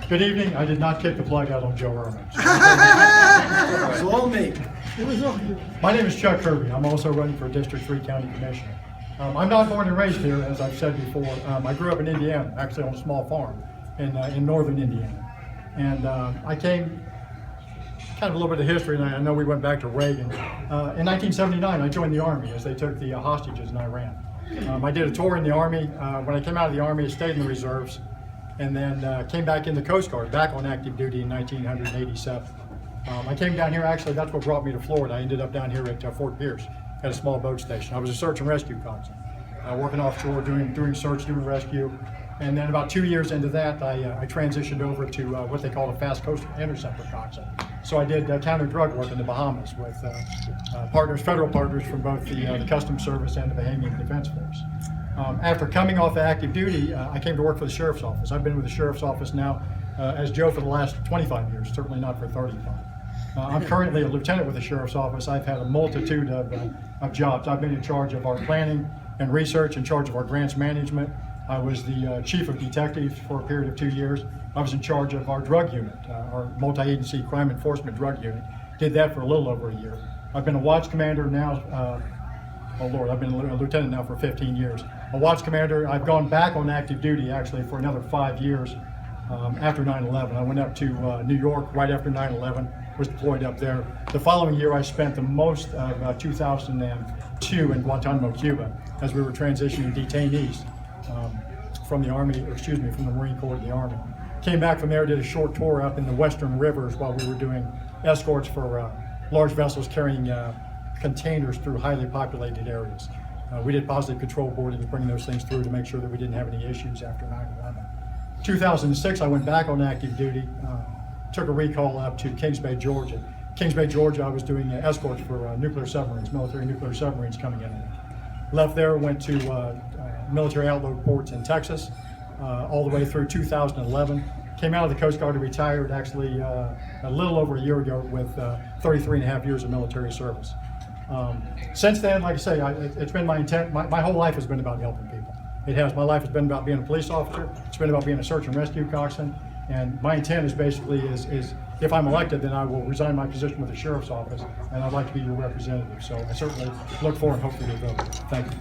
Good evening. I did not kick the plug out on Joe Ehrman. It's all me. My name is Chuck Kirby. I'm also running for District 3 County Commissioner. I'm not born and raised here, as I've said before. I grew up in Indiana, actually on a small farm in northern Indiana. And I came, kind of a little bit of history, and I know we went back to Reagan. In 1979, I joined the Army as they took the hostages in Iran. I did a tour in the Army. When I came out of the Army, I stayed in the reserves, and then came back in the Coast Guard, back on active duty in 1987. I came down here, actually, that's what brought me to Florida. I ended up down here at Fort Pierce at a small boat station. I was a search and rescue coxswain, working offshore, doing search, doing rescue. And then about 2 years into that, I transitioned over to what they call a fast coastal interceptor coxswain. So I did counter-drug work in the Bahamas with partners, federal partners from both the Customs Service and the Bahamian Defense Force. After coming off of active duty, I came to work for the Sheriff's Office. I've been with the Sheriff's Office now as Joe for the last 25 years, certainly not for 35. I'm currently a lieutenant with the Sheriff's Office. I've had a multitude of jobs. I've been in charge of our planning and research, in charge of our grants management. I was the chief of detectives for a period of 2 years. I was in charge of our drug unit, our multi-agency crime enforcement drug unit. Did that for a little over a year. I've been a watch commander now, I've been a lieutenant now for 15 years. A watch commander. I've gone back on active duty actually for another 5 years after 9/11. I went up to New York right after 9/11, was deployed up there. The following year I spent the most of 2002 in Guantanamo, Cuba, as we were transitioning detainees from the Army, from the Marine Corps to the Army. Came back from there, did a short tour up in the western rivers while we were doing escorts for large vessels carrying containers through highly populated areas. We did positive control boarding, bringing those things through to make sure that we didn't have any issues after 9/11. 2006, I went back on active duty, took a recall up to Kings Bay, Georgia. Kings Bay, Georgia, I was doing escorts for nuclear submarines, military nuclear submarines coming in. Left there, went to military outload ports in Texas, all the way through 2011. Came out of the Coast Guard and retired actually a little over a year ago with 33 and a half years of military service. Since then, like I say, it's been my intent. My whole life has been about helping people. It has. My life has been about being a police officer. It's been about being a search and rescue coxswain. And my intent is basically is if I'm elected, then I will resign my position with the Sheriff's Office, and I'd like to be your representative. So I certainly look forward and hope for your vote. Thank you.